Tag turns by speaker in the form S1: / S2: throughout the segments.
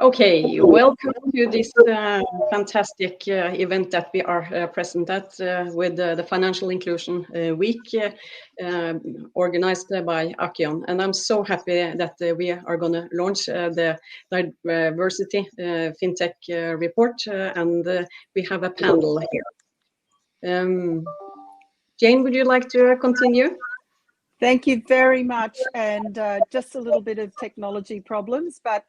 S1: Okay, welcome to this fantastic event that we are present at with the Financial Inclusion Week organized by Akion. And I'm so happy that we are going to launch the Diversity Fintech report and we have a panel here. Jane, would you like to continue?
S2: Thank you very much. And just a little bit of technology problems, but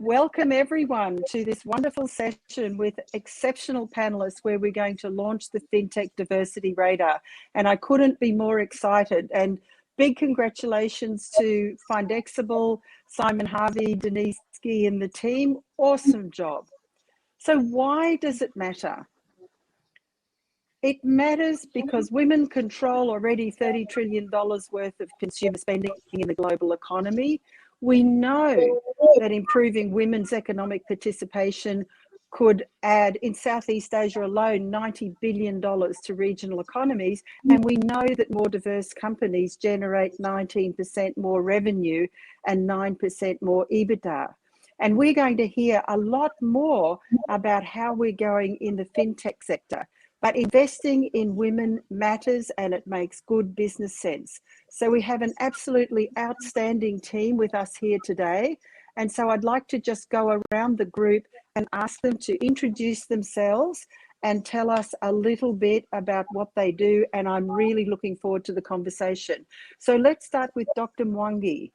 S2: welcome everyone to this wonderful session with exceptional panelists where we're going to launch the Fintech Diversity Radar. And I couldn't be more excited. And big congratulations to Findexable, Simon Harvey, Denise Ski and the team. Awesome job. So why does it matter? It matters because women control already $30 trillion worth of consumer spending in the global economy. We know that improving women's economic participation could add, in Southeast Asia alone, $90 billion to regional economies. And we know that more diverse companies generate 19% more revenue and 9% more EBITDA. And we're going to hear a lot more about how we're going in the fintech sector. But investing in women matters and it makes good business sense. So we have an absolutely outstanding team with us here today. And so I'd like to just go around the group and ask them to introduce themselves and tell us a little bit about what they do. And I'm really looking forward to the conversation. So let's start with Dr. Mwangi.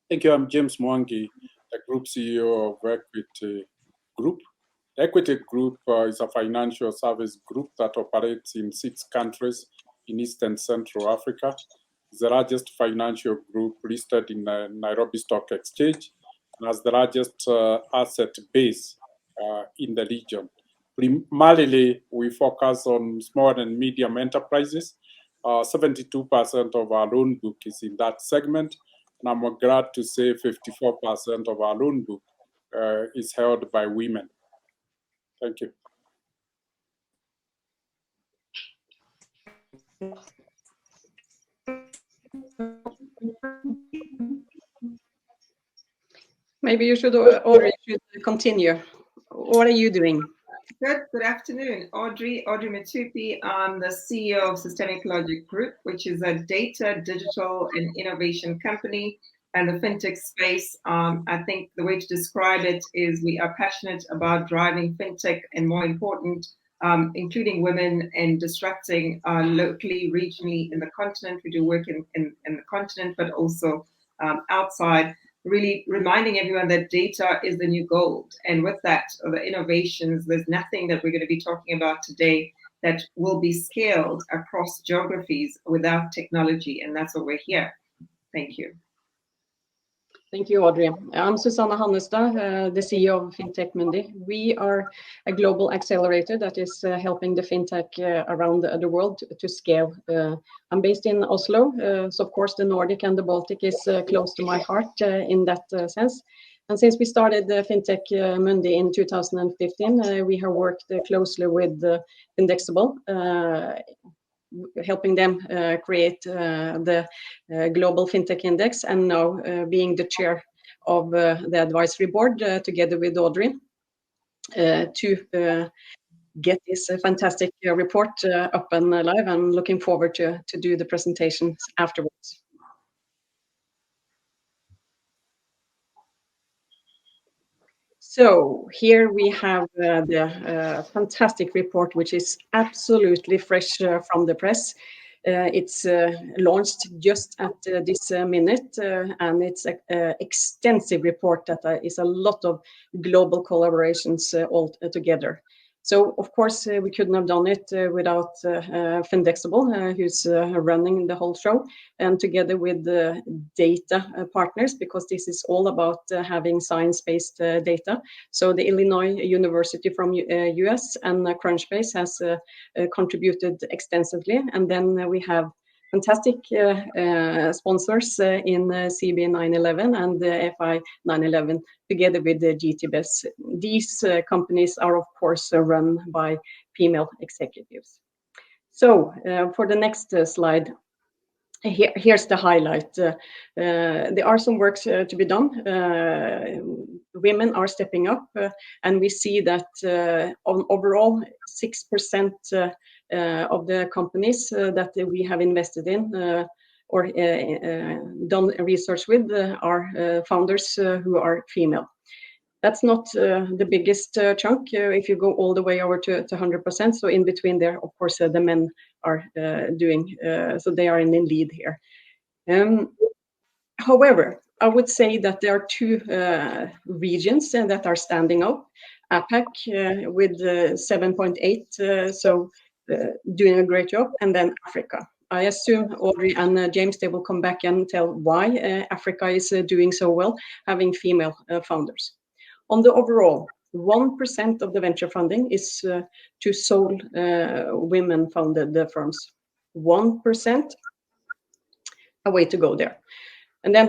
S3: Thank you. I'm James Mwangi, the Group CEO of Equity Group. Equity Group is a financial service group that operates in 6 countries in East and Central Africa. It's the largest financial group listed in the Nairobi Stock Exchange and has the largest asset base in the region. Primarily, we focus on small and medium enterprises. 72% of our loan book is in that segment. And I'm glad to say 54% of our loan book is held by women. Thank you.
S1: Maybe you should, Audrey, should continue. What are you doing?
S4: Good afternoon. Audrey Matupi. I'm the CEO of Systemic Logic Group, which is a data, digital, and innovation company. And the fintech space, I think the way to describe it is we are passionate about driving fintech and more important, including women and disrupting locally, regionally in the continent. We do work in the continent, but also outside, really reminding everyone that data is the new gold. And with that, the innovations, there's nothing that we're going to be talking about today that will be scaled across geographies without technology. And that's what we're here. Thank you.
S1: Thank you, Audrey. I'm Susanna Hannestad, the CEO of Fintech Mundi. We are a global accelerator that is helping the fintech around the world to scale. I'm based in Oslo, so of course the Nordic and the Baltic is close to my heart in that sense. And since we started Fintech Mundi in 2015, we have worked closely with Findexable, helping them create the global fintech index, and now being the chair of the advisory board together with Audrey to get this fantastic report up and live. I'm looking forward to do the presentations afterwards. So here we have the fantastic report, which is absolutely fresh from the press. It's launched just at this minute, and it's an extensive report that is a lot of global collaborations all together. So, of course, we couldn't have done it without Findexable, who's running the whole show, and together with the data partners, because this is all about having science-based data. So the Illinois University from US and Crunchbase has contributed extensively. And then we have fantastic sponsors in CB 911 and FI 911 together with the GTBS. These companies are, of course, run by female executives. So for the next slide, Here's the highlight. There are some works to be done. Women are stepping up, and we see that on overall 6% of the companies that we have invested in or done research with are founders who are female. That's not the biggest chunk if you go all the way over to 100%. So in between there, of course, the men are doing, so they are in the lead here. However, I would say that there are two regions that are standing out. APAC with 7.8, so doing a great job, and then Africa. I assume Audrey and James, they will come back and tell why Africa is doing so well, having female founders. On the overall, 1% of the venture funding is to sole women-founded firms. 1%, a way to go there. And then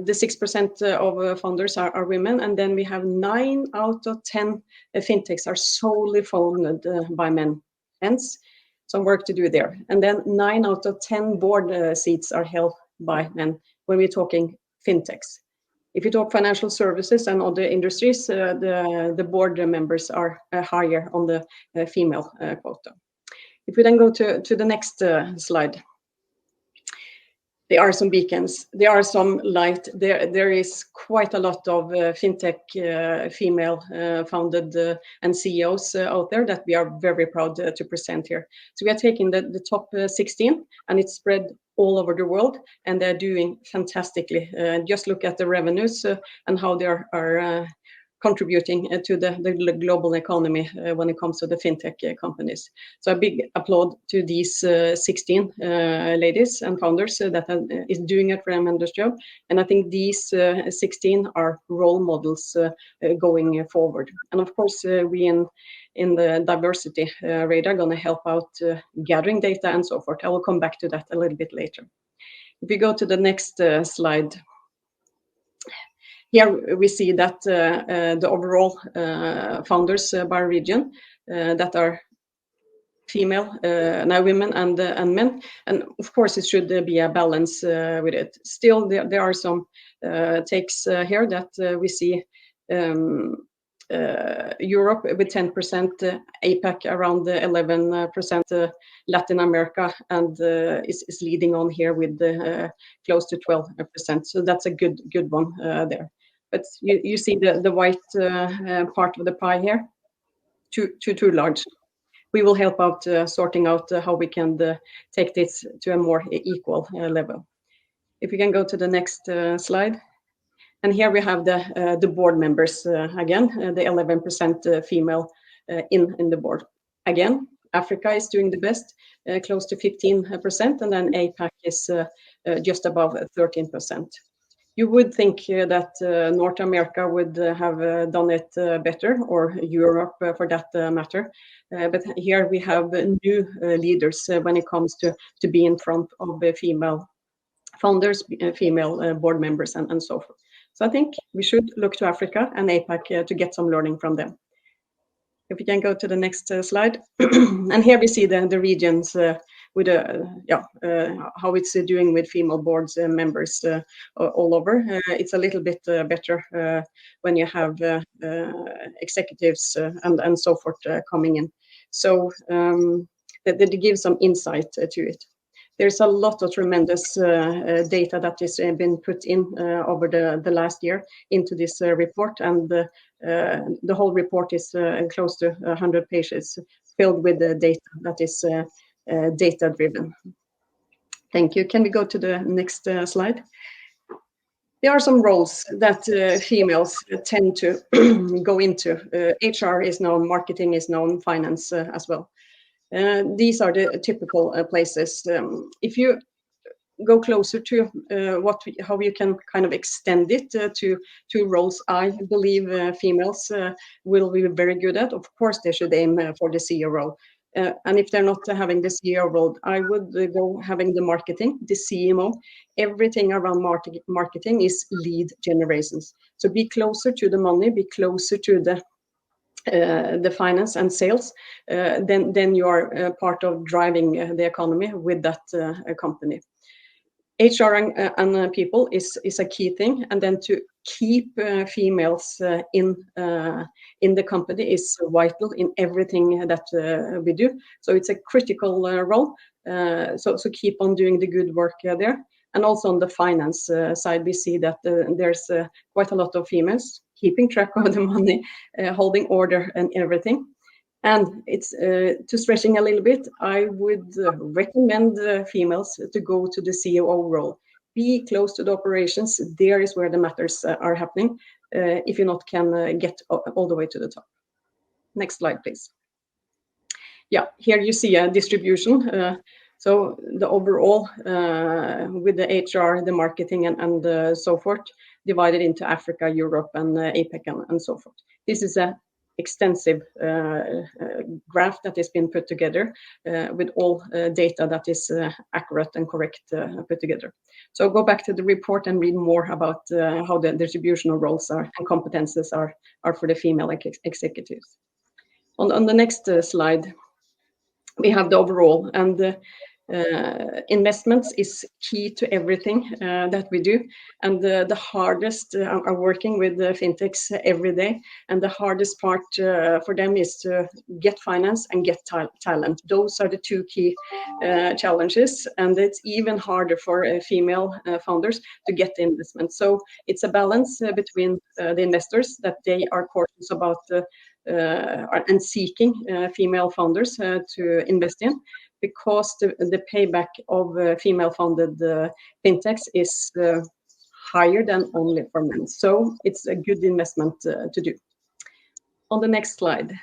S1: the 6% of founders are women, and then we have 9 out of 10 fintechs are solely founded by men. Hence, some work to do there. And then 9 out of 10 board seats are held by men when we're talking fintechs. If you talk financial services and other industries, the board members are higher on the female quota. If we then go to the next slide. There are some beacons. There are some light. There is quite a lot of fintech female founded and CEOs out there that we are very proud to present here. So we are taking the top 16, and it's spread all over the world, and they're doing fantastically. Just look at the revenues and how they are contributing to the global economy when it comes to the fintech companies. So a big applaud to these 16 ladies and founders that is doing a tremendous job. And I think these 16 are role models going forward. And of course, we in the diversity radar going to help out gathering data and so forth. I will come back to that a little bit later. If we go to the next slide. Here we see that the overall founders by region that are female, now women and men, and of course it should be a balance with it. Still, there are some takes here that we see Europe with 10%, APAC around 11%, Latin America, and is leading on here with close to 12%. So that's a good one there. But you see the white part of the pie here, too large. We will help out sorting out how we can take this to a more equal level. If we can go to the next slide. And here we have the board members again, the 11% female in the board. Again, Africa is doing the best, close to 15%, and then APAC is just above 13%. You would think that North America would have done it better, or Europe for that matter. But here we have new leaders when it comes to be in front of female founders, female board members, and so forth. So I think we should look to Africa and APAC to get some learning from them. If we can go to the next slide. And here we see the regions with how it's doing with female boards members all over. It's a little bit better when you have executives and so forth coming in. So that gives some insight to it. There's a lot of tremendous data that has been put in over the last year into this report, and the whole report is close to 100 pages filled with the data that is data-driven. Thank you. Can we go to the next slide? There are some roles that females tend to go into. HR is known, marketing is known, finance as well. These are the typical places. If you go closer to how you can kind of extend it to roles, I believe females will be very good at. Of course, they should aim for the CEO role. And if they're not having the CEO role, I would go having the marketing, the CMO. Everything around marketing is lead generations. So be closer to the money, be closer to the finance and sales, then you are part of driving the economy with that company. HR and people is a key thing, and then to keep females in the company is vital in everything that we do. So it's a critical role. So keep on doing the good work there. And also on the finance side, we see that there's quite a lot of females keeping track of the money, holding order and everything. And it's to stretching a little bit, I would recommend females to go to the COO role. Be close to the operations. There is where the matters are happening. If you not can get all the way to the top. Next slide, please. Yeah, here you see a distribution. So the overall with the HR, the marketing, and so forth, divided into Africa, Europe, and APEC, and so forth. This is a extensive graph that has been put together with all data that is accurate and correct put together. So go back to the report and read more about how the distributional roles are and competences are for the female executives. On the next slide, we have the overall, and investments is key to everything that we do, and the hardest are working with the fintechs every day, and the hardest part for them is to get finance and get talent. Those are the two key challenges, and it's even harder for female founders to get the investment. So it's a balance between the investors that they are cautious about and seeking female founders to invest in, because the payback of female-funded fintechs is higher than only for men. So it's a good investment to do. On the next slide.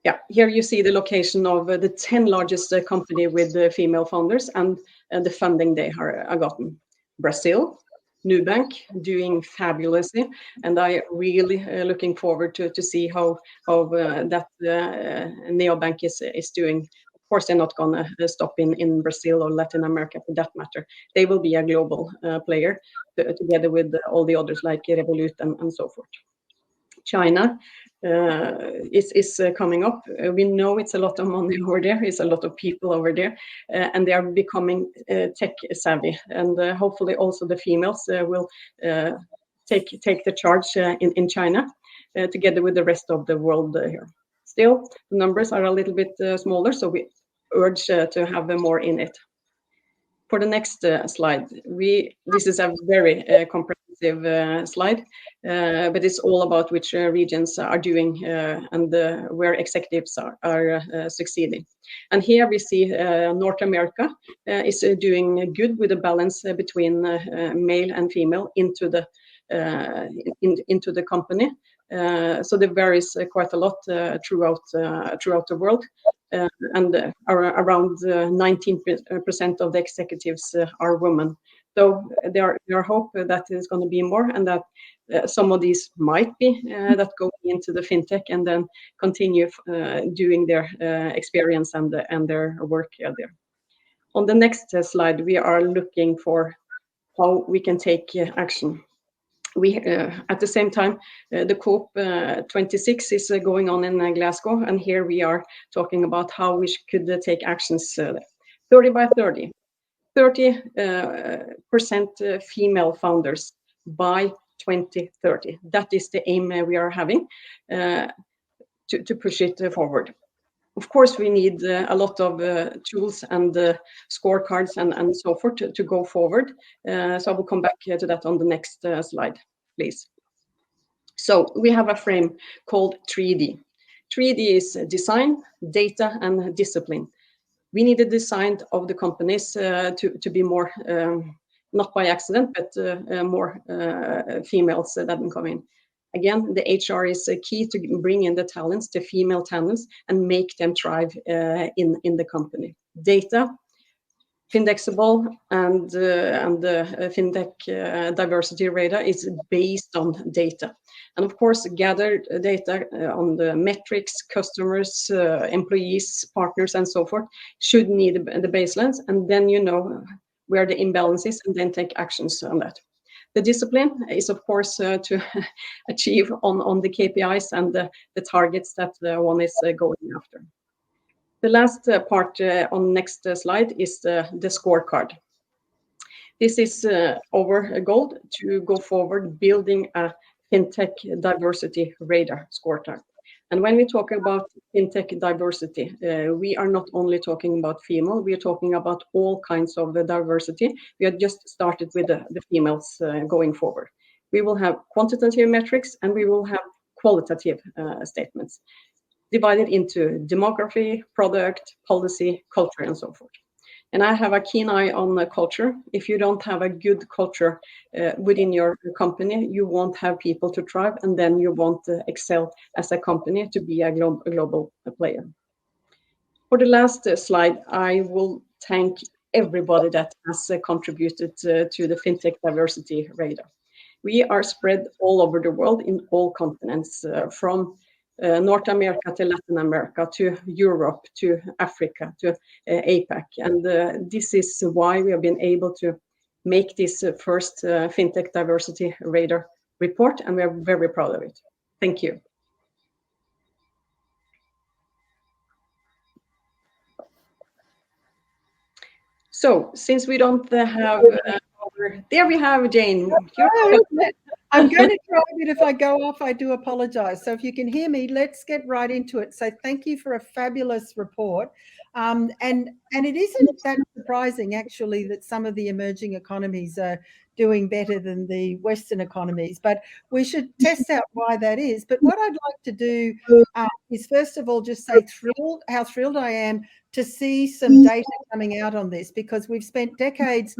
S1: Yeah, here you see the location of the 10 largest company with female founders and the funding they are gotten. Brazil, Nubank doing fabulously, and I really looking forward to see how that neobank is doing. Of course, they're not gonna stop in Brazil or Latin America for that matter. They will be a global player together with all the others like Revolut and so forth. China is coming up. We know it's a lot of money over there. It's a lot of people over there, and they are becoming tech savvy. And hopefully, also the females will take the charge in China, together with the rest of the world here. Still, the numbers are a little bit smaller, so we urge to have more in it. For the next slide, this is a very comprehensive slide, but it's all about which regions are doing and where executives are succeeding. And here we see North America is doing good with a balance between male and female into the company. So there varies quite a lot throughout the world. And around 19% of the executives are women. So there are hope that there's going to be more, and that some of these might be that go into the fintech and then continue doing their experience and their work there. On the next slide, we are looking for how we can take action. We at the same time, the COP26 is going on in Glasgow, and here we are talking about how we could take actions 30 by 30. 30% female founders by 2030. That is the aim we are having to push it forward. Of course, we need a lot of tools and scorecards and so forth to go forward. So I will come back to that on the next slide, please. So we have a frame called 3D. 3D is design, data, and discipline. We need a design of the companies to be more, not by accident, but more females that can come in. Again, the HR is key to bring in the talents, the female talents, and make them thrive in the company. Data, Findexable, and the Fintech Diversity Radar is based on data. And of course, gathered data on the metrics, customers, employees, partners, and so forth should need the baselines, and then you know where the imbalance is, and then take actions on that. The discipline is, of course, to achieve on the KPIs and the targets that one is going after. The last part on next slide is the scorecard. This is our goal to go forward building a Fintech Diversity Radar scorecard. And when we talk about Fintech diversity, we are not only talking about female, we are talking about all kinds of the diversity. We have just started with the females going forward. We will have quantitative metrics and we will have qualitative statements divided into demography, product, policy, culture, and so forth. And I have a keen eye on the culture. If you don't have a good culture within your company, you won't have people to thrive, and then you won't excel as a company to be a global player. For the last slide, I will thank everybody that has contributed to the Fintech Diversity Radar. We are spread all over the world in all continents, from North America to Latin America to Europe to Africa to APAC. And this is why we have been able to make this first Fintech Diversity Radar report, and we are very proud of it. Thank you. So, since we don't have, there we have Jane.
S2: I'm going to try it. If I go off, I do apologize. So if you can hear me, let's get right into it. So thank you for a fabulous report. And it isn't that surprising, actually, that some of the emerging economies are doing better than the Western economies, but we should test out why that is. But what I'd like to do is, first of all, just say how thrilled I am to see some data coming out on this, because we've spent decades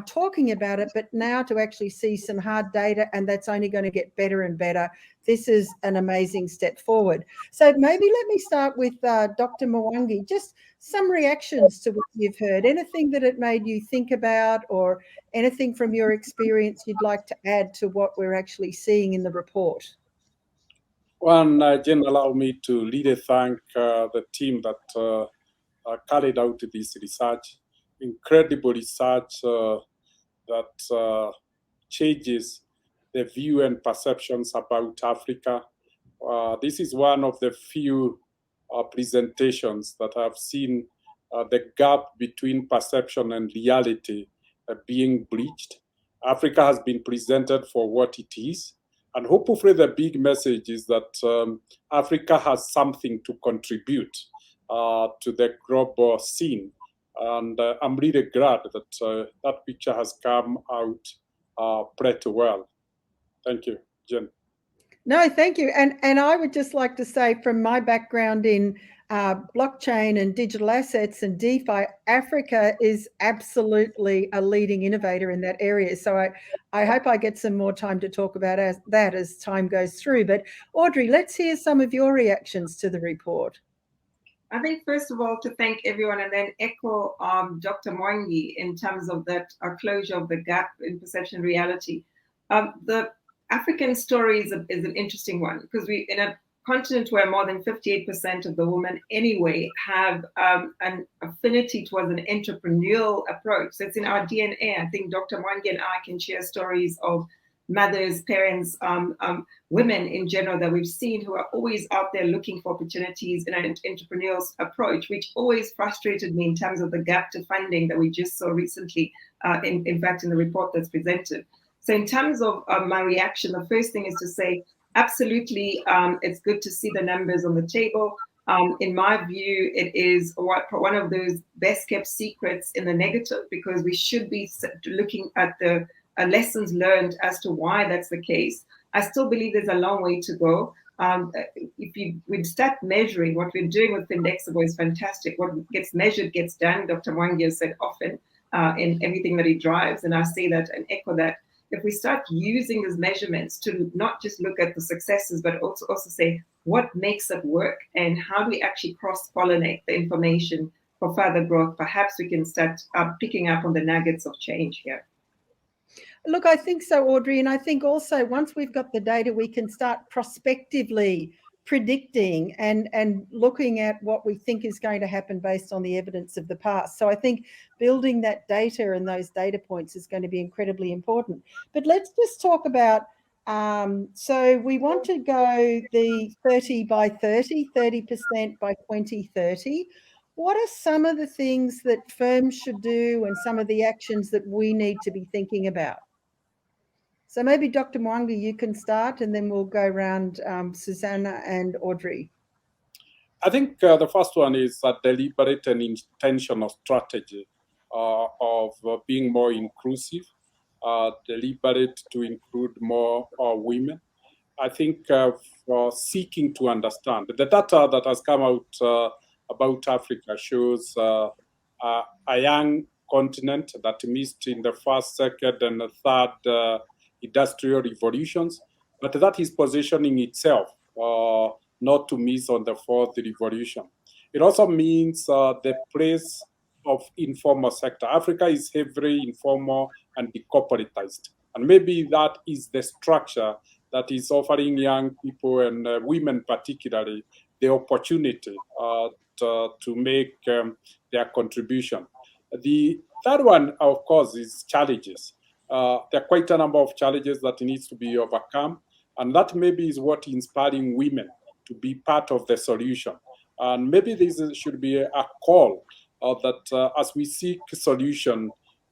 S2: talking about it, but now to actually see some hard data, and that's only going to get better and better. This is an amazing step forward. So maybe let me start with Dr. Mwangi. Just some reactions to what you've heard. Anything that it made you think about, or anything from your experience you'd like to add to what we're actually seeing in the report?
S3: One, Jen, allow me to really thank the team that carried out this research. Incredible research that changes the view and perceptions about Africa. This is one of the few presentations that I've seen the gap between perception and reality being breached. Africa has been presented for what it is. And hopefully the big message is that Africa has something to contribute to the global scene. And I'm really glad that that picture has come out pretty well. Thank you, Jen.
S2: No, thank you. And I would just like to say, from my background in blockchain and digital assets and DeFi, Africa is absolutely a leading innovator in that area. So I hope I get some more time to talk about that as time goes through. But Audrey, let's hear some of your reactions to the report.
S4: I think, first of all, to thank everyone, and then echo Dr. Mwangi in terms of that closure of the gap in perception reality. The African story is an interesting one, because we, in a continent where more than 58% of the women anyway have an affinity towards an entrepreneurial approach. So it's in our DNA. I think Dr. Mwangi and I can share stories of mothers, parents, women in general that we've seen who are always out there looking for opportunities in an entrepreneurial approach, which always frustrated me in terms of the gap to funding that we just saw recently, in fact, in the report that's presented. So in terms of my reaction, the first thing is to say, absolutely, it's good to see the numbers on the table. In my view, it is one of those best kept secrets in the negative, because we should be looking at the lessons learned as to why that's the case. I still believe there's a long way to go. If we start measuring, what we're doing with Findexable is fantastic. What gets measured gets done. Dr. Mwangi has said often in everything that he drives, and I say that and echo that. If we start using these measurements to not just look at the successes, but also say what makes it work and how do we actually cross-pollinate the information for further growth, perhaps we can start picking up on the nuggets of change here.
S2: Look, I think so, Audrey. And I think also once we've got the data, we can start prospectively predicting and looking at what we think is going to happen based on the evidence of the past. So I think building that data and those data points is going to be incredibly important. But let's just talk about, so we want to go the 30 by 30, 30% by 2030. what are some of the things that firms should do and some of the actions that we need to be thinking about? So maybe Dr. Mwangi, you can start, and then we'll go around Susanna and Audrey.
S3: I think the first one is a deliberate and intentional strategy of being more inclusive, deliberate to include more women. I think for seeking to understand. The data that has come out about Africa shows a young continent that missed in the first, second, and the third industrial revolutions, but that is positioning itself not to miss on the fourth revolution. It also means the place of informal sector. Africa is heavily informal and decorporatized. And maybe that is the structure that is offering young people and women particularly the opportunity to make their contribution. The third one, of course, is challenges. There are quite a number of challenges that needs to be overcome, and that maybe is what inspiring women to be part of the solution. And maybe this should be a call that as we seek solution,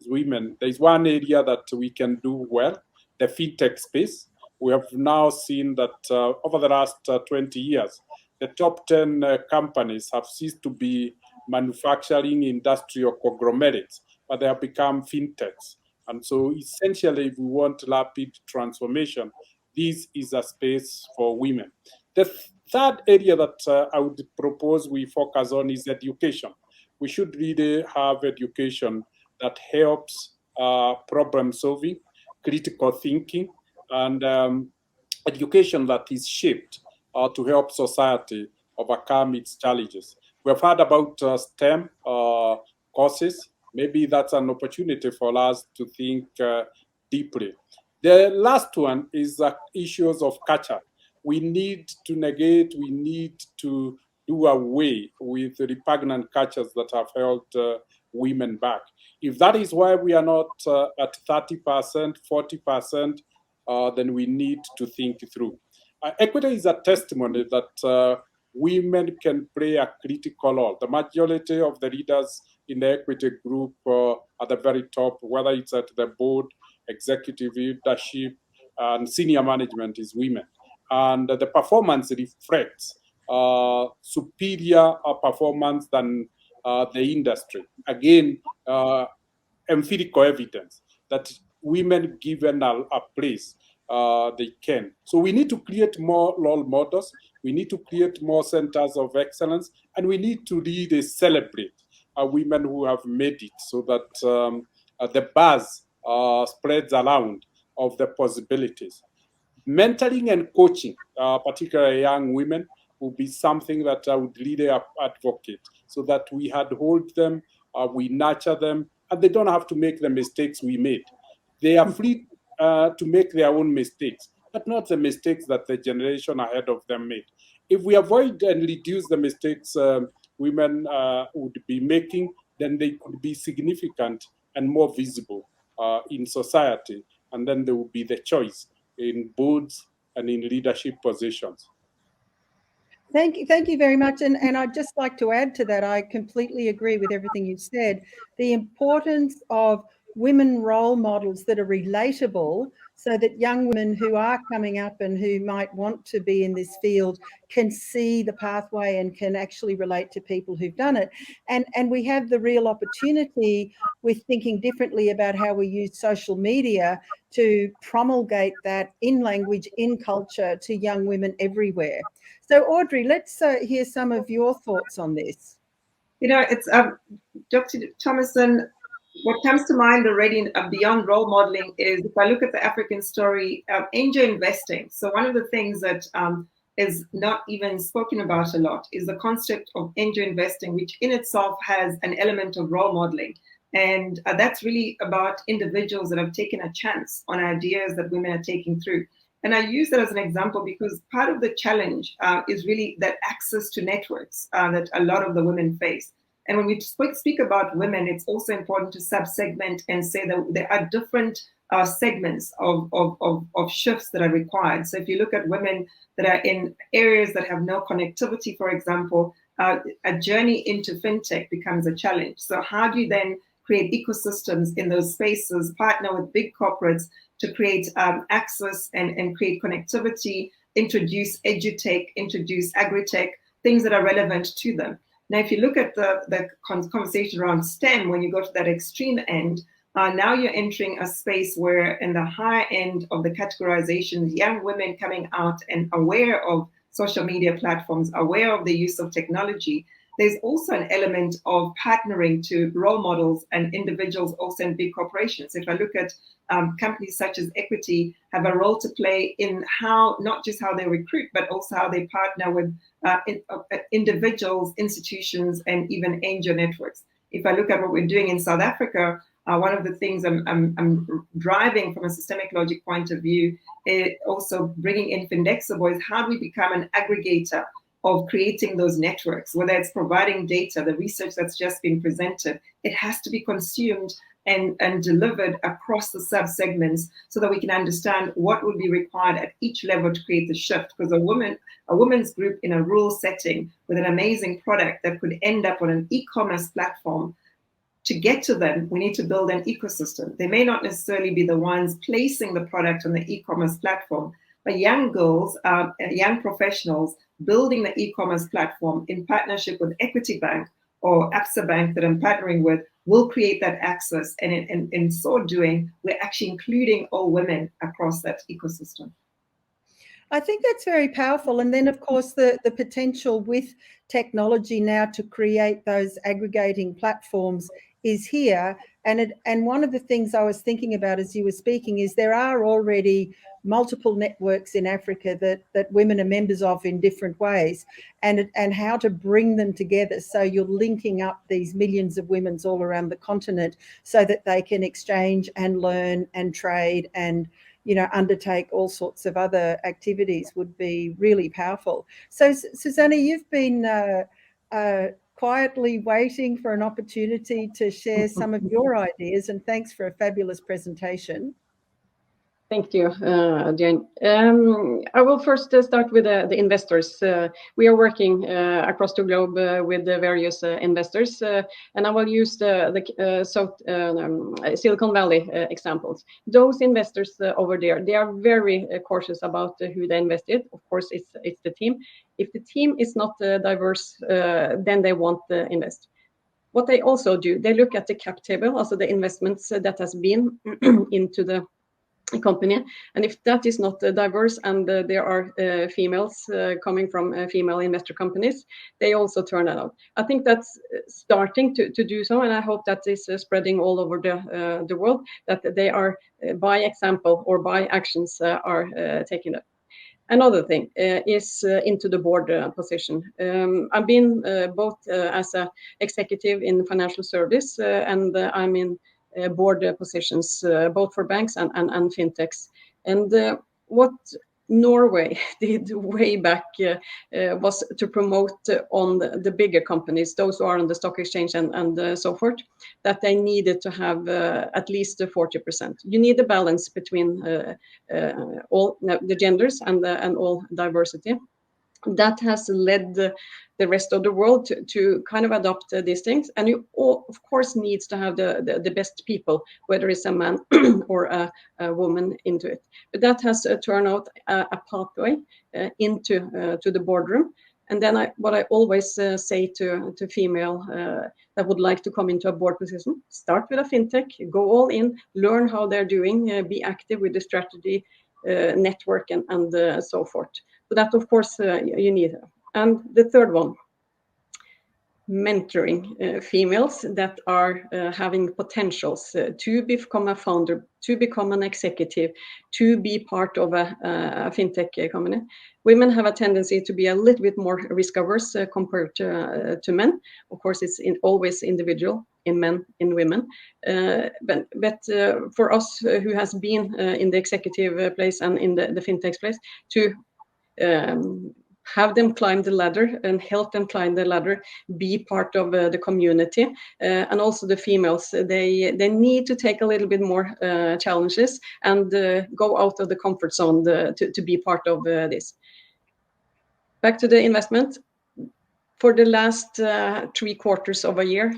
S3: women, there's one area that we can do well, the fintech space. We have now seen that over the last 20 years, the top 10 companies have ceased to be manufacturing industrial conglomerates, but they have become fintechs. And so essentially, if we want rapid transformation, this is a space for women. The third area that I would propose we focus on is education. We should really have education that helps problem solving, critical thinking, and education that is shaped to help society overcome its challenges. We've heard about STEM courses. Maybe that's an opportunity for us to think deeply. The last one is issues of culture. We need to negate, we need to do away with the repugnant cultures that have held women back. If that is why we are not at 30%, 40%, then we need to think through. Equity is a testimony that women can play a critical role. The majority of the leaders in the equity group at the very top, whether it's at the board, executive leadership, and senior management, is women. And the performance reflects superior performance than the industry. Again, empirical evidence that women given a place, they can. So we need to create more role models. We need to create more centers of excellence, and we need to really celebrate women who have made it, so that the buzz spreads around of the possibilities. Mentoring and coaching, particularly young women, will be something that I would really advocate, so that we hold them, we nurture them, and they don't have to make the mistakes we made. They are free to make their own mistakes, but not the mistakes that the generation ahead of them made. If we avoid and reduce the mistakes women would be making, then they could be significant and more visible in society, and then there will be the choice in boards and in leadership positions.
S2: Thank you very much. And I'd just like to add to that, I completely agree with everything you've said. The importance of women role models that are relatable, so that young women who are coming up and who might want to be in this field can see the pathway and can actually relate to people who've done it. And we have the real opportunity with thinking differently about how we use social media to promulgate that in language, in culture, to young women everywhere. So Audrey, let's hear some of your thoughts on this.
S4: You know, it's Dr. Thomason, what comes to mind already beyond role modeling is, if I look at the African story, angel investing. So one of the things that is not even spoken about a lot is the concept of angel investing, which in itself has an element of role modeling. And that's really about individuals that have taken a chance on ideas that women are taking through. And I use that as an example because part of the challenge is really that access to networks that a lot of the women face. And when we speak about women, it's also important to sub-segment and say that there are different segments of shifts that are required. So if you look at women that are in areas that have no connectivity, for example, a journey into fintech becomes a challenge. So how do you then create ecosystems in those spaces, partner with big corporates to create access and create connectivity, introduce edutech, introduce agritech, things that are relevant to them. Now, if you look at the conversation around STEM, when you go to that extreme end, now you're entering a space where in the higher end of the categorizations, young women coming out and aware of social media platforms, aware of the use of technology. There's also an element of partnering to role models and individuals also in big corporations. If I look at companies such as Equity have a role to play in how, not just how they recruit, but also how they partner with individuals, institutions, and even angel networks. If I look at what we're doing in South Africa, one of the things I'm driving from a systemic logic point of view, also bringing in Findexable, is how do we become an aggregator of creating those networks, whether it's providing data, the research that's just been presented, it has to be consumed and delivered across the sub-segments so that we can understand what will be required at each level to create the shift. Because a woman's group in a rural setting with an amazing product that could end up on an e-commerce platform, to get to them, we need to build an ecosystem. They may not necessarily be the ones placing the product on the e-commerce platform, but young girls, young professionals building the e-commerce platform in partnership with Equity Bank or Absa Bank that I'm partnering with will create that access. And in so doing, we're actually including all women across that ecosystem.
S2: I think that's very powerful. And then, of course, the potential with technology now to create those aggregating platforms is here. And one of the things I was thinking about as you were speaking is there are already multiple networks in Africa that women are members of in different ways, and how to bring them together so you're linking up these millions of women all around the continent so that they can exchange and learn and trade and undertake all sorts of other activities would be really powerful. So, Susanna, you've been quietly waiting for an opportunity to share some of your ideas, and thanks for a fabulous presentation.
S1: Thank you, Jane. I will first start with the investors. We are working across the globe with the various investors, and I will use the Silicon Valley examples. Those investors over there, they are very cautious about who they invested. Of course, it's the team. If the team is not diverse, then they won't invest. What they also do, they look at the cap table, also the investments that has been into the company, and if that is not diverse and there are females coming from female investor companies, they also turn it out. I think that's starting to do so, and I hope that is spreading all over the world, that they are by example or by actions are taking it. Another thing is into the board position. I've been both as an executive in financial service and I'm in board positions, both for banks and fintechs. And what Norway did way back was to promote on the bigger companies, those who are on the stock exchange and so forth, that they needed to have at least 40%. You need a balance between all the genders and all diversity. That has led the rest of the world to kind of adopt these things. And you all, of course, needs to have the best people, whether it's a man or a woman into it. But that has turned out a pathway into to the boardroom. And then what I always say to female that would like to come into a board position, start with a fintech, go all in, learn how they're doing, be active with the strategy, network and so forth. So that, of course, you need. And the third one, mentoring females that are having potentials to become a founder, to become an executive, to be part of a fintech company. Women have a tendency to be a little bit more risk averse compared to men. Of course, it's always individual in men, in women. But for us who has been in the executive place and in the fintech place, to have them climb the ladder and help them climb the ladder, be part of the community, and also the females. They need to take a little bit more challenges and go out of the comfort zone to be part of this. Back to the investment. for the last 3/4 of a year,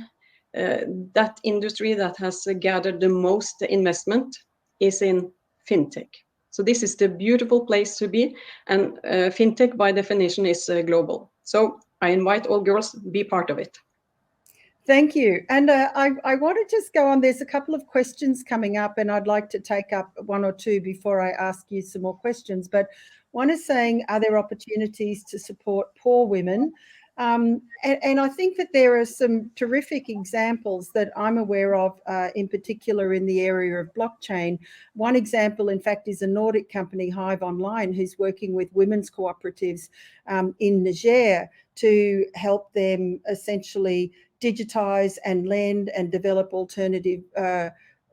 S1: that industry that has gathered the most investment is in fintech. So this is the beautiful place to be, and fintech by definition is global. So I invite all girls be part of it.
S2: Thank you. And I want to just go on. There's a couple of questions coming up, and I'd like to take up one or two before I ask you some more questions. But one is saying, are there opportunities to support poor women? And I think that there are some terrific examples that I'm aware of, in particular in the area of blockchain. One example, in fact, is a Nordic company, Hive Online, who's working with women's cooperatives in Niger to help them essentially digitize and lend and develop alternative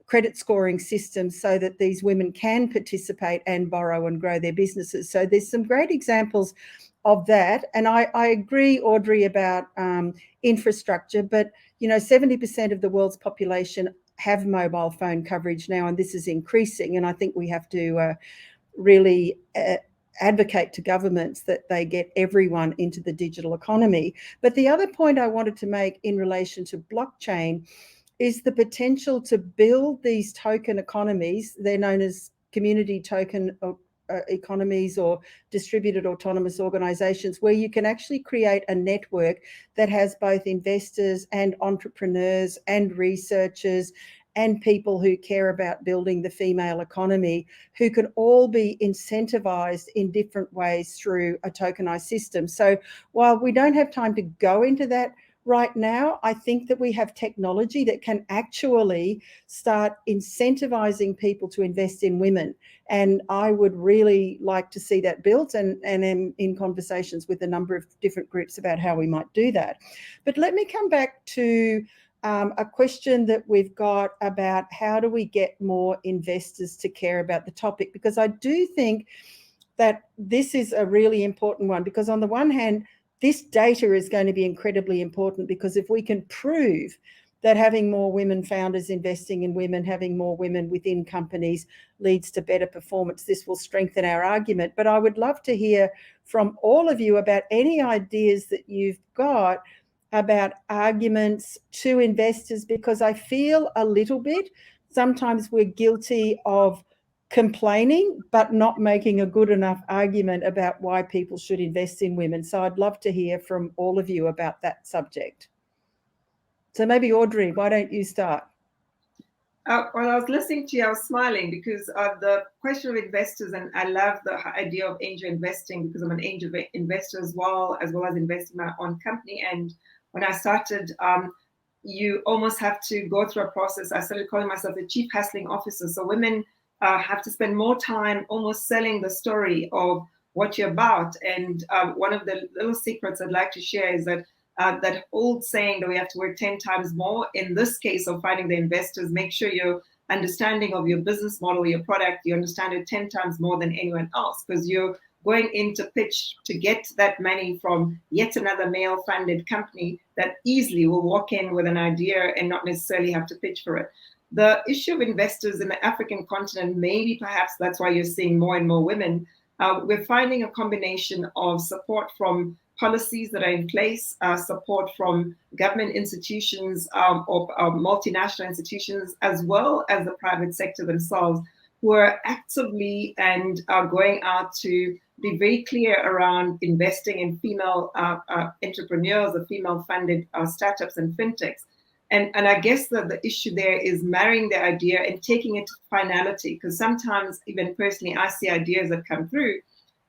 S2: credit scoring systems so that these women can participate and borrow and grow their businesses. So there's some great examples of that. And I agree, Audrey, about infrastructure, but 70% of the world's population have mobile phone coverage now, and this is increasing. And I think we have to really advocate to governments that they get everyone into the digital economy. But the other point I wanted to make in relation to blockchain is the potential to build these token economies. They're known as community token economies or distributed autonomous organizations, where you can actually create a network that has both investors and entrepreneurs and researchers and people who care about building the female economy, who can all be incentivized in different ways through a tokenized system. So while we don't have time to go into that right now, I think that we have technology that can actually start incentivizing people to invest in women. And I would really like to see that built, and am in conversations with a number of different groups about how we might do that. But let me come back to a question that we've got about how do we get more investors to care about the topic, because I do think that this is a really important one, because on the one hand, this data is going to be incredibly important, because if we can prove that having more women founders investing in women, having more women within companies leads to better performance, this will strengthen our argument. But I would love to hear from all of you about any ideas that you've got about arguments to investors, because I feel a little bit sometimes we're guilty of complaining but not making a good enough argument about why people should invest in women. So I'd love to hear from all of you about that subject. So maybe Audrey, why don't you start?
S4: Well, I was listening to you, I was smiling because the question of investors, and I love the idea of angel investing because I'm an angel investor as well as investing in my own company. And when I started, you almost have to go through a process. I started calling myself the chief hassling officer. So women have to spend more time almost selling the story of what you're about. And one of the little secrets I'd like to share is that that old saying that we have to work 10 times more, in this case of finding the investors, make sure your understanding of your business model, your product, you understand it 10 times more than anyone else, because you're going in to pitch to get that money from yet another male-funded company that easily will walk in with an idea and not necessarily have to pitch for it. The issue of investors in the African continent, maybe perhaps that's why you're seeing more and more women. We're finding a combination of support from policies that are in place, support from government institutions or multinational institutions, as well as the private sector themselves, who are actively and going out to be very clear around investing in female entrepreneurs or female-funded startups and fintechs. And I guess that the issue there is marrying the idea and taking it to finality, because sometimes, even personally, I see ideas that come through,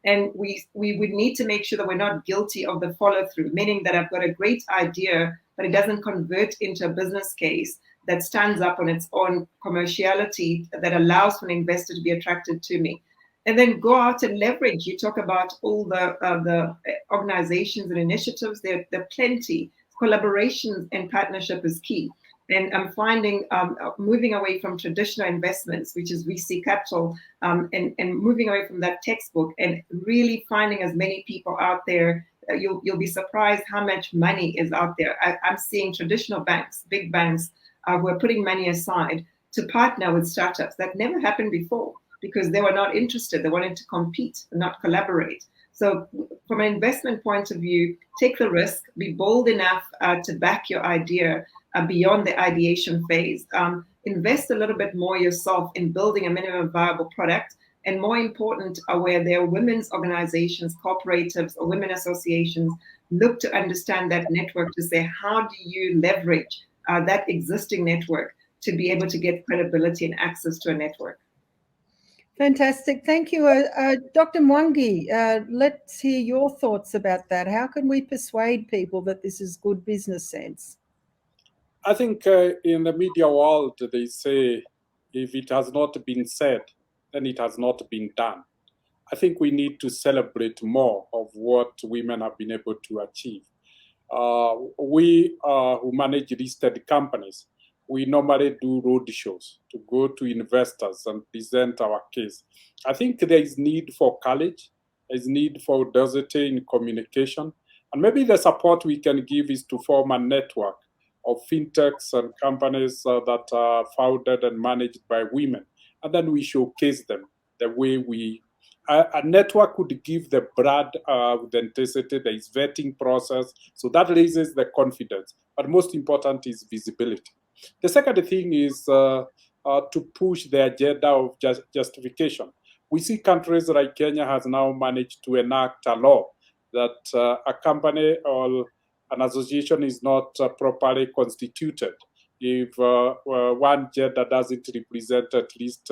S4: and we would need to make sure that we're not guilty of the follow-through, meaning that I've got a great idea, but it doesn't convert into a business case that stands up on its own commerciality that allows for an investor to be attracted to me. And then go out and leverage. You talk about all the organizations and initiatives. There are plenty. Collaboration and partnership is key. And I'm finding moving away from traditional investments, which is VC capital, and moving away from that textbook and really finding as many people out there. You'll be surprised how much money is out there. I'm seeing traditional banks, big banks, who are putting money aside to partner with startups. That never happened before because they were not interested. They wanted to compete, not collaborate. So from an investment point of view, take the risk, be bold enough to back your idea beyond the ideation phase. Invest a little bit more yourself in building a minimum viable product. And more important, where there are women's organizations, cooperatives, or women associations, look to understand that network to say, how do you leverage that existing network to be able to get credibility and access to a network?
S2: Fantastic. Thank you. Dr. Mwangi, let's hear your thoughts about that. How can we persuade people that this is good business sense?
S3: I think in the media world, they say, if it has not been said, then it has not been done. I think we need to celebrate more of what women have been able to achieve. We who manage listed companies, we normally do road shows to go to investors and present our case. I think there is need for courage, there is need for audacity in communication, and maybe the support we can give is to form a network of fintechs and companies that are founded and managed by women. And then we showcase them the way we, a network would give the brand authenticity, there is vetting process, so that raises the confidence. But most important is visibility. The second thing is to push the agenda of justification. We see countries like Kenya has now managed to enact a law that a company or an association is not properly constituted if one gender doesn't represent at least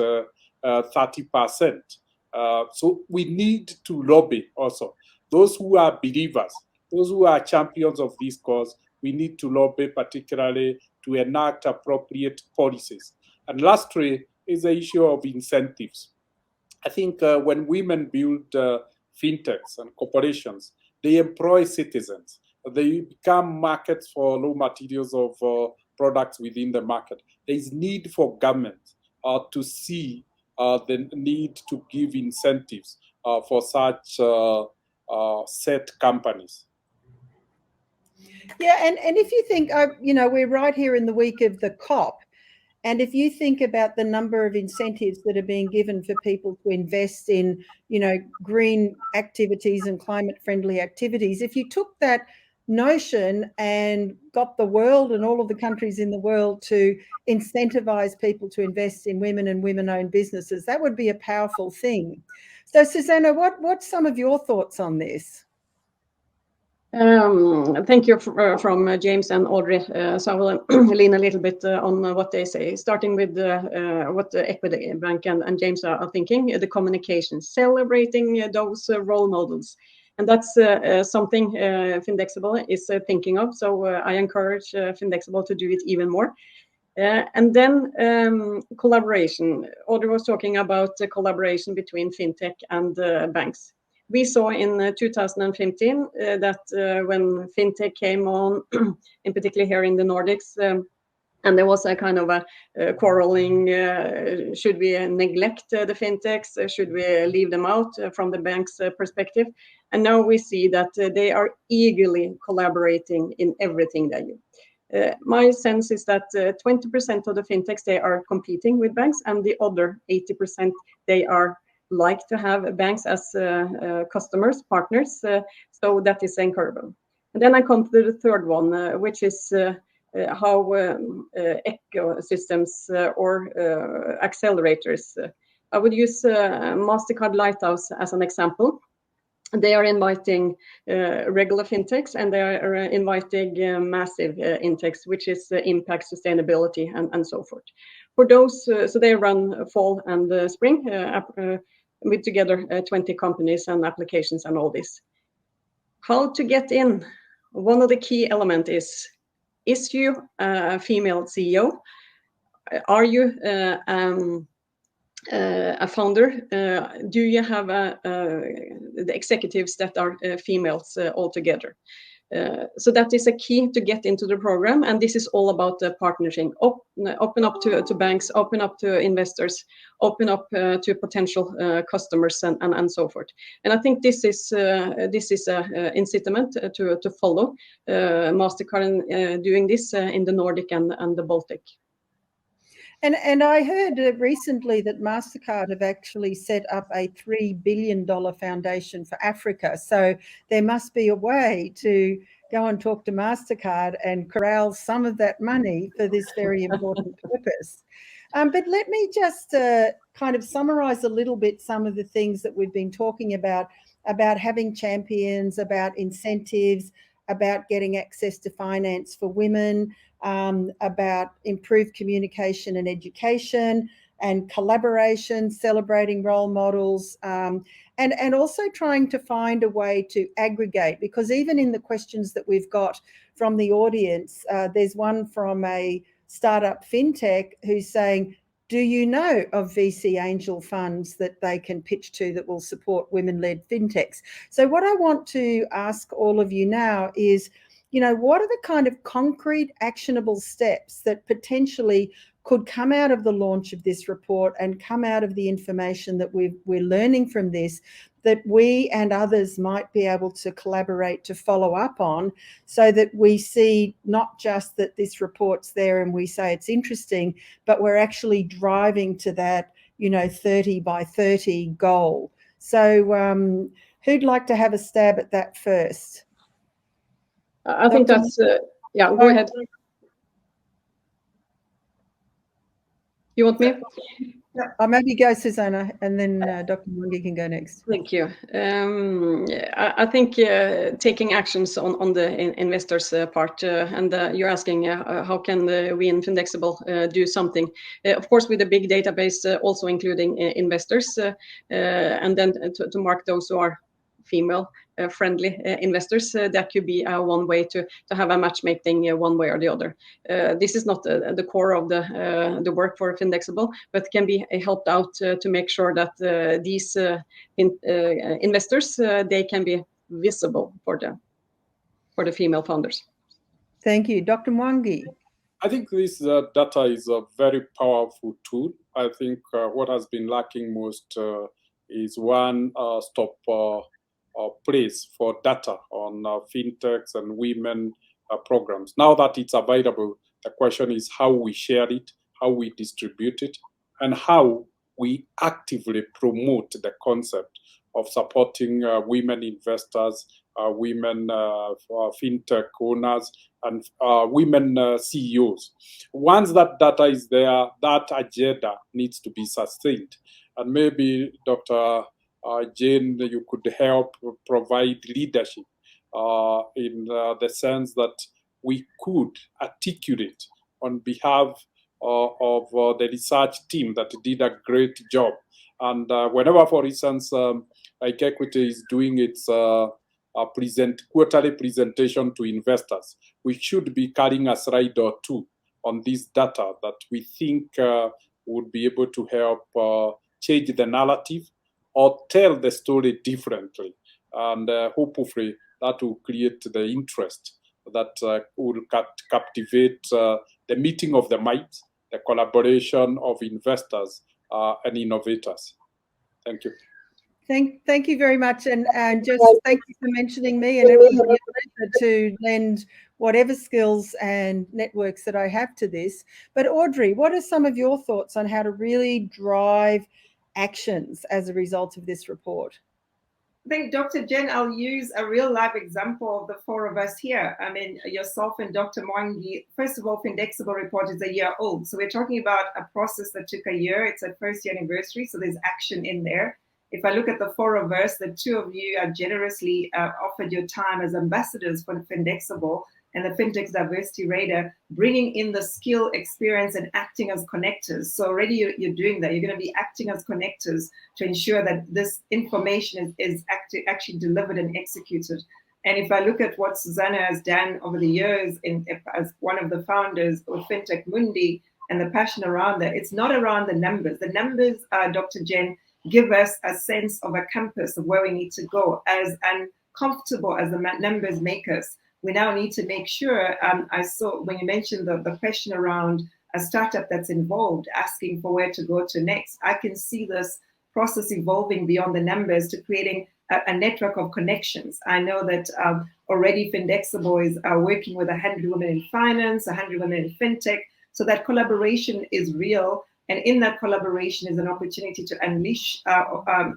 S3: 30%. So we need to lobby also. Those who are believers, those who are champions of this cause, we need to lobby particularly to enact appropriate policies. And lastly is the issue of incentives. I think when women build fintechs and corporations, they employ citizens. They become markets for raw materials of products within the market. There is need for government to see the need to give incentives for such set companies.
S2: Yeah, and if you think, we're right here in the week of the COP, and if you think about the number of incentives that are being given for people to invest in, green activities and climate-friendly activities, if you took that notion and got the world and all of the countries in the world to incentivize people to invest in women and women-owned businesses, that would be a powerful thing. So, Susanna, what's some of your thoughts on this?
S1: Thank you from James and Audrey. So I will lean a little bit on what they say, starting with what the Equity Bank and James are thinking, the communication, celebrating those role models. And that's something Findexable is thinking of. So I encourage Findexable to do it even more. And then collaboration. Audrey was talking about the collaboration between fintech and banks. We saw in 2015 that when fintech came on, in particular here in the Nordics, and there was a kind of a quarreling, should we neglect the fintechs? Should we leave them out from the bank's perspective? And now we see that they are eagerly collaborating in everything they do. My sense is that 20% of the fintechs, they are competing with banks, and the other 80%, they are like to have banks as customers, partners. So that is encouraging. And then I come to the third one, which is how ecosystems or accelerators. I would use MasterCard Lighthouse as an example. They are inviting regular fintechs, and they are inviting massive fintechs, which is impact, sustainability, and so forth. For those, so they run fall and spring with together 20 companies and applications and all this. How to get in? One of the key elements is you a female CEO? Are you a founder? Do you have the executives that are females altogether? So that is a key to get into the program, and this is all about the partnership. Open up to banks, open up to investors, open up to potential customers, and so forth. And I think this is a incitament to follow MasterCard doing this in the Nordic and the Baltic.
S2: And I heard recently that MasterCard have actually set up a $3 billion foundation for Africa. So there must be a way to go and talk to MasterCard and corral some of that money for this very important purpose. But let me just kind of summarize a little bit some of the things that we've been talking about having champions, about incentives, about getting access to finance for women, about improved communication and education and collaboration, celebrating role models, and also trying to find a way to aggregate, because even in the questions that we've got from the audience, there's one from a startup fintech who's saying, do you know of VC angel funds that they can pitch to that will support women-led fintechs? So what I want to ask all of you now is, what are the kind of concrete actionable steps that potentially could come out of the launch of this report and come out of the information that we're learning from this, that we and others might be able to collaborate to follow up on, so that we see not just that this report's there and we say it's interesting, but we're actually driving to that 30 by 30 goal. So who'd like to have a stab at that first?
S1: I think that's, yeah, go ahead. You want me?
S2: I'll maybe go, Susanna, and then Dr. Mwangi can go next.
S1: Thank you. I think taking actions on the investors part, and you're asking how can we in Findexable do something? Of course, with a big database, also including investors, and then to mark those who are female friendly investors. That could be one way to have a matchmaking one way or the other. This is not the core of the work for Findexable, but can be helped out to make sure that these investors they can be visible for the female founders.
S2: Thank you. Dr. Mwangi.
S3: I think this data is a very powerful tool. I think what has been lacking most is one stop place for data on fintechs and women programs. Now that it's available, the question is how we share it, how we distribute it, and how we actively promote the concept of supporting women investors, women fintech owners, and women CEOs. Once that data is there, that agenda needs to be sustained. And maybe Dr. Jane, you could help provide leadership in the sense that we could articulate on behalf of the research team that did a great job. And whenever, for instance, like Equity is doing its quarterly presentation to investors, we should be carrying a slide or two on this data that we think would be able to help change the narrative or tell the story differently. And hopefully that will create the interest that will captivate the meeting of the minds, the collaboration of investors and innovators. Thank you.
S2: Thank you very much, and just thank you for mentioning me, and it would be a pleasure to lend whatever skills and networks that I have to this. But Audrey, what are some of your thoughts on how to really drive actions as a result of this report?
S4: I think, Dr. Jen, I'll use a real life example of the four of us here. I mean, yourself and Dr. Mwangi. First of all, Findexable report is a year old. So we're talking about a process that took a year. It's a first year anniversary, so there's action in there. If I look at the four of us, the two of you have generously offered your time as ambassadors for Findexable and the Fintech Diversity Radar, bringing in the skill, experience, and acting as connectors. So already you're doing that. You're going to be acting as connectors to ensure that this information is actually delivered and executed. And if I look at what Susanna has done over the years as one of the founders of Fintech Mundi and the passion around that, it's not around the numbers. The numbers, Dr. Jen, give us a sense of a compass of where we need to go. As uncomfortable as the numbers make us, we now need to make sure, I saw when you mentioned the question around a startup that's involved, asking for where to go to next, I can see this process evolving beyond the numbers to creating a network of connections. I know that already Findexable is working with 100 women in finance, 100 women in fintech, So that collaboration is real. And in that collaboration is an opportunity to unleash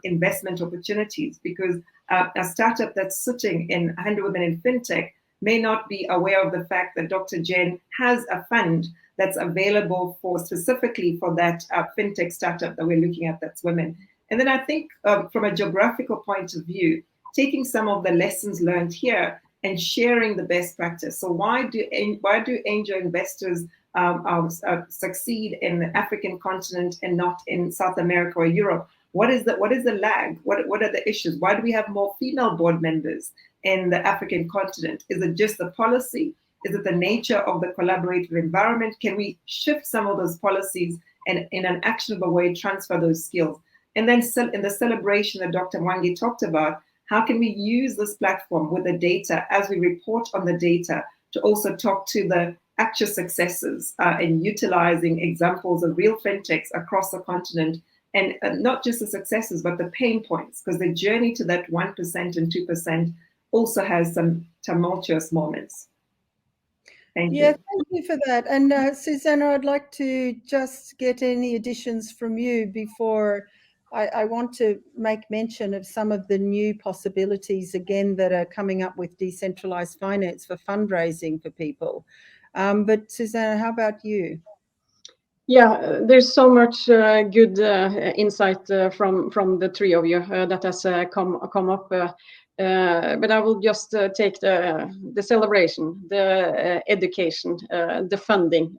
S4: investment opportunities, because a startup that's sitting in 100 Women in FinTech may not be aware of the fact that Dr. Jen has a fund that's available specifically for that FinTech startup that we're looking at, that's women. And then I think from a geographical point of view, taking some of the lessons learned here and sharing the best practice. So why do angel investors succeed in the African continent and not in South America or Europe? What is the lag? What are the issues? Why do we have more female board members in the African continent? Is it just the policy? Is it the nature of the collaborative environment? Can we shift some of those policies and in an actionable way transfer those skills? And then in the celebration that Dr. Mwangi talked about, how can we use this platform with the data as we report on the data to also talk to the actual successes and utilizing examples of real fintechs across the continent, and not just the successes, but the pain points, because the journey to that 1% and 2% also has some tumultuous moments. Thank you.
S2: Thank you for that. And Susanna, I'd like to just get any additions from you before I want to make mention of some of the new possibilities, again, that are coming up with decentralized finance for fundraising for people. But Susanna, how about you?
S1: Yeah, there's so much good insight from the three of you that has come up. But I will just take the celebration, the education, the funding.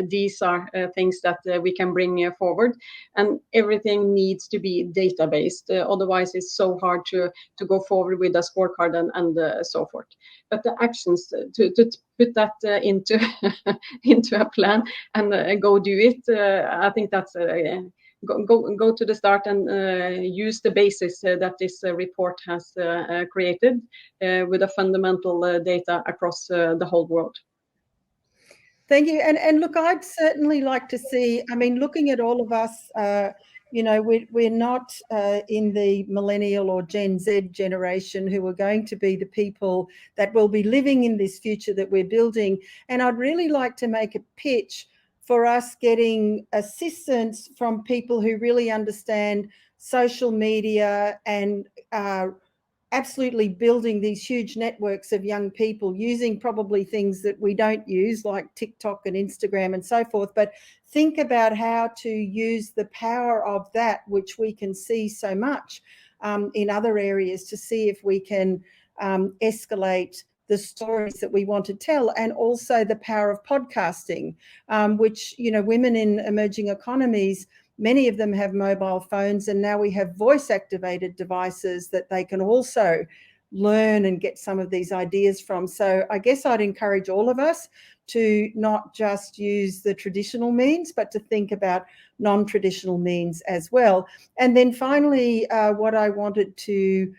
S1: These are things that we can bring forward, and everything needs to be data-based. Otherwise, it's so hard to go forward with a scorecard and so forth. But the actions to put that into into a plan and go do it. I think that's go to the start and use the basis that this report has created with a fundamental data across the whole world.
S2: Thank you. And look, I'd certainly like to see, I mean, looking at all of us, we're not in the millennial or Gen Z generation who are going to be the people that will be living in this future that we're building. And I'd really like to make a pitch for us getting assistance from people who really understand social media and absolutely building these huge networks of young people using probably things that we don't use, like TikTok and Instagram and so forth, but think about how to use the power of that, which we can see so much in other areas, to see if we can escalate the stories that we want to tell, and also the power of podcasting, which, women in emerging economies, many of them have mobile phones, and now we have voice-activated devices that they can also learn and get some of these ideas from. So I guess I'd encourage all of us to not just use the traditional means, but to think about non-traditional means as well. And then finally, what I wanted to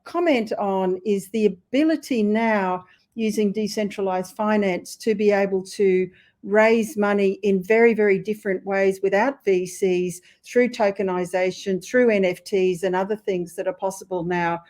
S2: comment on is the ability now, using decentralized finance, to be able to raise money in very, very different ways without VCs, through tokenization, through NFTs and other things that are possible now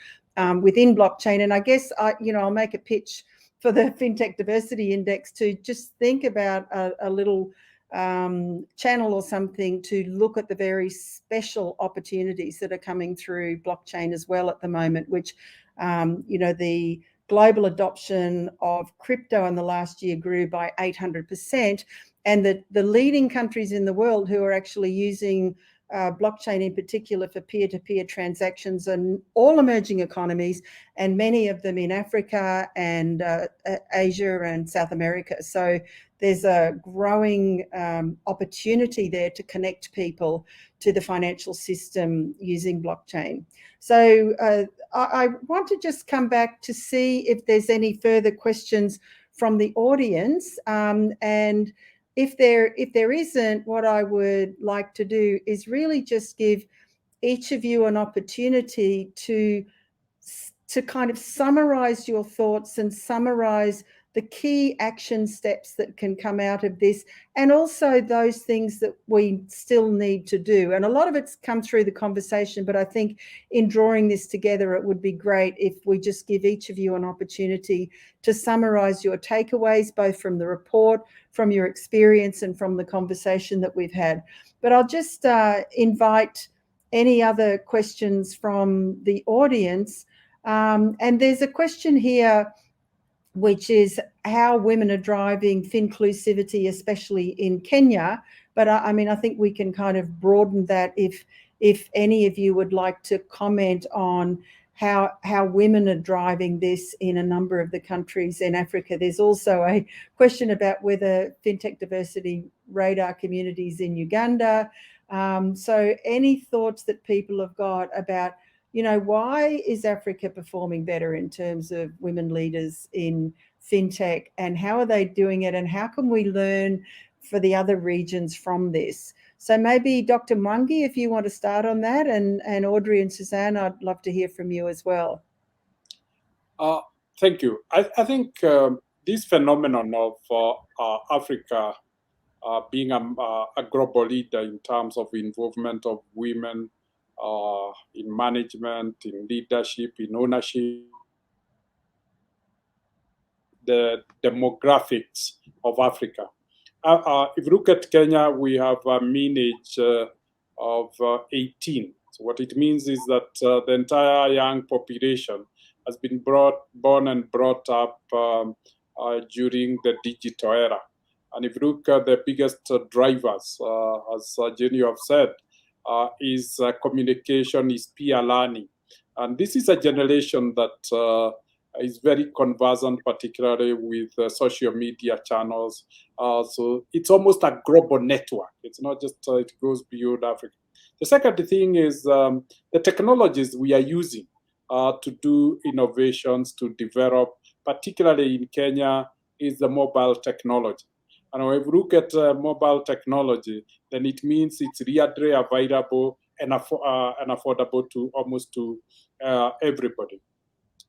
S2: within blockchain. And I guess I'll make a pitch for the Fintech Diversity Index to just think about a little channel or something to look at the very special opportunities that are coming through blockchain as well at the moment, which, the global adoption of crypto in the last year grew by 800%. And the leading countries in the world who are actually using blockchain in particular for peer-to-peer transactions and all emerging economies, and many of them in Africa and Asia and South America. So there's a growing opportunity there to connect people to the financial system using blockchain. So I want to just come back to see if there's any further questions from the audience. And if there isn't, what I would like to do is really just give each of you an opportunity to kind of summarize your thoughts and summarize the key action steps that can come out of this, and also those things that we still need to do. And a lot of it's come through the conversation, but I think in drawing this together, it would be great if we just give each of you an opportunity to summarize your takeaways, both from the report, from your experience, and from the conversation that we've had. But I'll just invite any other questions from the audience. And there's a question here, which is how women are driving Finclusivity, especially in Kenya. But I mean, I think we can kind of broaden that if any of you would like to comment on how women are driving this in a number of the countries in Africa. There's also a question about whether Fintech Diversity Radar communities in Uganda. So any thoughts that people have got about, you know, why is Africa performing better in terms of women leaders in fintech, and how are they doing it, and how can we learn for the other regions from this? So maybe Dr. Mwangi, if you want to start on that, and Audrey and Suzanne, I'd love to hear from you as well.
S3: Thank you. I think this phenomenon of Africa being a global leader in terms of involvement of women in management, in leadership, in ownership, the demographics of Africa. If you look at Kenya, we have a mean age of 18. So what it means is that the entire young population has been born and brought up during the digital era. And if you look at the biggest drivers, as Jenny have said, is communication, is peer learning. And this is a generation that is very conversant, particularly with social media channels. So it's almost a global network. It's not just, it goes beyond Africa. The second thing is the technologies we are using to do innovations, to develop, particularly in Kenya, is the mobile technology. And when we look at mobile technology, then it means it's readily available and affordable to almost to everybody.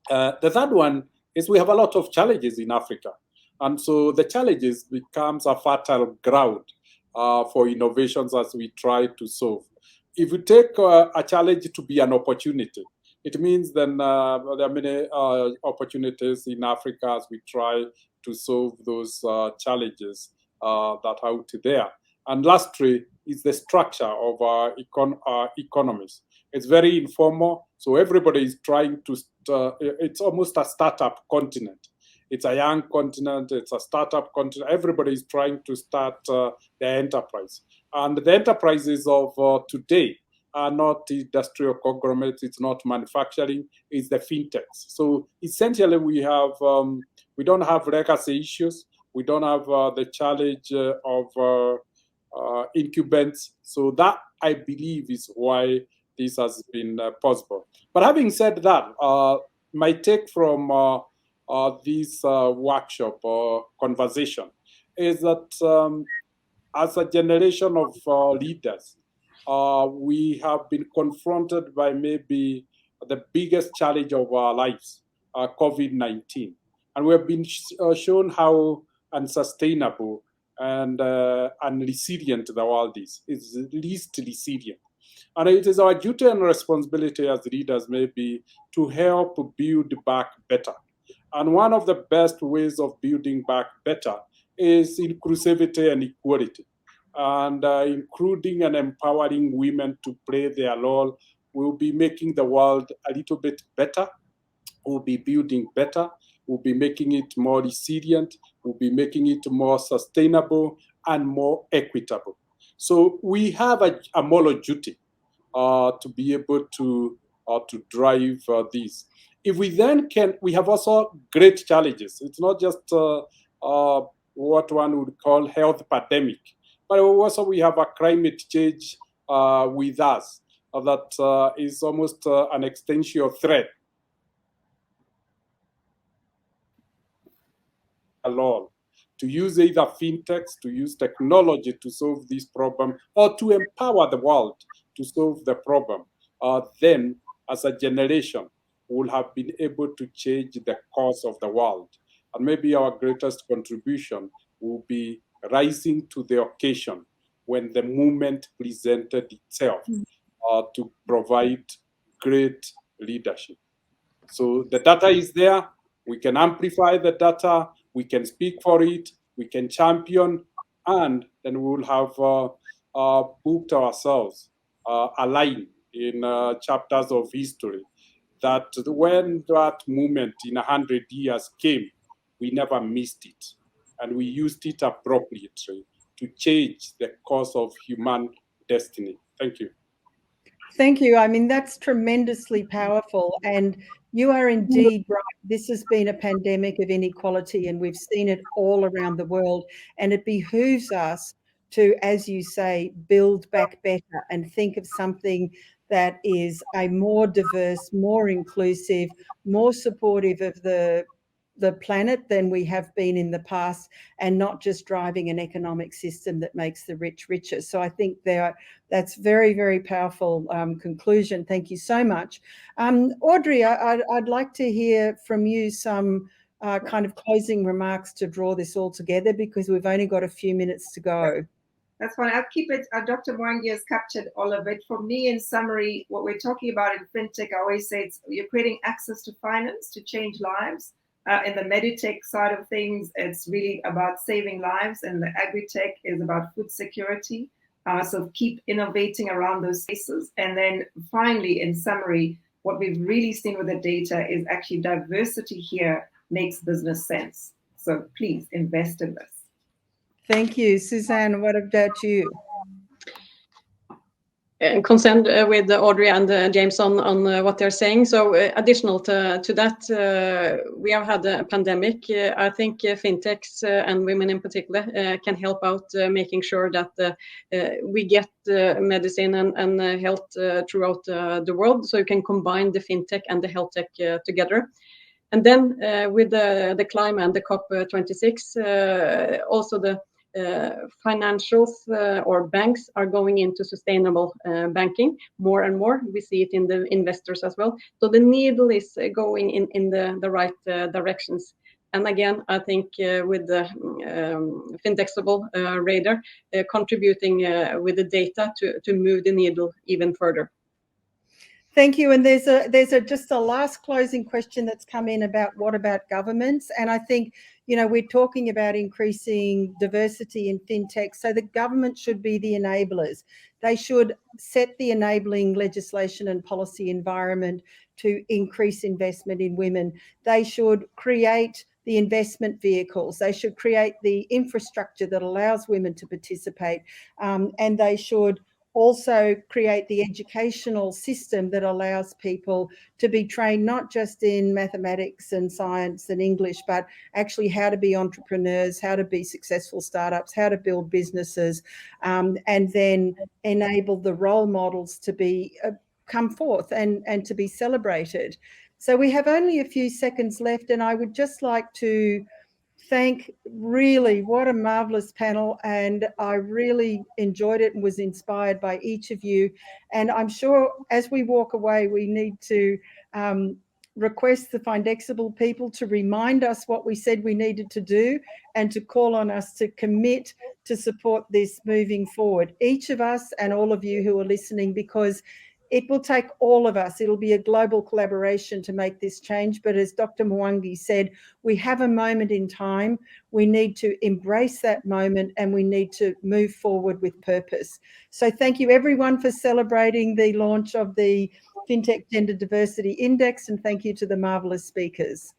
S3: The third one is we have a lot of challenges in Africa. And so the challenges becomes a fertile ground for innovations as we try to solve. If we take a challenge to be an opportunity, it means then there are many opportunities in Africa as we try to solve those challenges that are out there. And lastly is the structure of our economies. It's very informal, so everybody is trying to, it's almost a startup continent. It's a young continent, it's a startup continent. Everybody is trying to start their enterprise. And the enterprises of today are not industrial conglomerates, it's not manufacturing, it's the fintechs. So essentially we have, we don't have legacy issues, we don't have the challenge of incumbents. So that, I believe, is why this has been possible. But having said that, my take from this workshop or conversation is that as a generation of leaders, we have been confronted by maybe the biggest challenge of our lives, COVID-19. And we have been shown how unsustainable and resilient the world is. It's least resilient. And it is our duty and responsibility as leaders maybe to help build back better. And one of the best ways of building back better is inclusivity and equality. And including and empowering women to play their role will be making the world a little bit better, will be building better, will be making it more resilient, will be making it more sustainable and more equitable. So we have a moral duty to be able to drive this. If we then can, we have also great challenges. It's not just what one would call health pandemic, but also we have a climate change with us that is almost an existential threat. Alone, to use either fintechs, to use technology to solve this problem, or to empower the world to solve the problem, then as a generation, we'll have been able to change the course of the world. And maybe our greatest contribution will be rising to the occasion when the movement presented itself to provide great leadership. So the data is there. We can amplify the data. We can speak for it. We can champion, and then we will have booked ourselves a line in chapters of history that when that movement in 100 years came, we never missed it, and we used it appropriately to change the course of human destiny. Thank you.
S2: Thank you. I mean, that's tremendously powerful. And you are indeed right. This has been a pandemic of inequality, and we've seen it all around the world. And it behooves us to, as you say, build back better and think of something that is a more diverse, more inclusive, more supportive of the planet than we have been in the past, and not just driving an economic system that makes the rich richer. So I think that's very, very powerful conclusion. Thank you so much. Audrey, I'd like to hear from you some kind of closing remarks to draw this all together, because we've only got a few minutes to go.
S4: That's fine. I'll keep it. Dr. Mwangi has captured all of it. For me, in summary, what we're talking about in FinTech, I always say you're creating access to finance to change lives. In the meditech side of things, it's really about saving lives, and the agri-tech is about food security. So keep innovating around those spaces. And then finally, in summary, what we've really seen with the data is actually diversity here makes business sense. So please invest in this.
S2: Thank you. Suzanne, what about you?
S1: Concerned with Audrey and James on what they're saying. So additional to that, we have had a pandemic. I think fintechs and women in particular can help out making sure that we get medicine and health throughout the world, so you can combine the fintech and the health tech together. And then with the climate and the COP26, also the financials or banks are going into sustainable banking more and more. We see it in the investors as well. So the needle is going in the right directions. And again, I think with the Fintech Radar contributing with the data to move the needle even further.
S2: Thank you. And there's just a last closing question that's come in about what about governments? And I think, we're talking about increasing diversity in fintech. So the government should be the enablers. They should set the enabling legislation and policy environment to increase investment in women. They should create the investment vehicles. They should create the infrastructure that allows women to participate. And they should also create the educational system that allows people to be trained not just in mathematics and science and English, but actually how to be entrepreneurs, how to be successful startups, how to build businesses, and then enable the role models to be come forth and to be celebrated. So we have only a few seconds left, and I would just like to thank, really, what a marvelous panel, and I really enjoyed it and was inspired by each of you. And I'm sure as we walk away, we need to request the Findexable people to remind us what we said we needed to do, and to call on us to commit to support this moving forward, each of us and all of you who are listening, because it will take all of us. It'll be a global collaboration to make this change. But as Dr. Mwangi said, we have a moment in time. We need to embrace that moment, and we need to move forward with purpose. So thank you everyone for celebrating the launch of the FinTech Gender Diversity Index, and thank you to the marvelous speakers.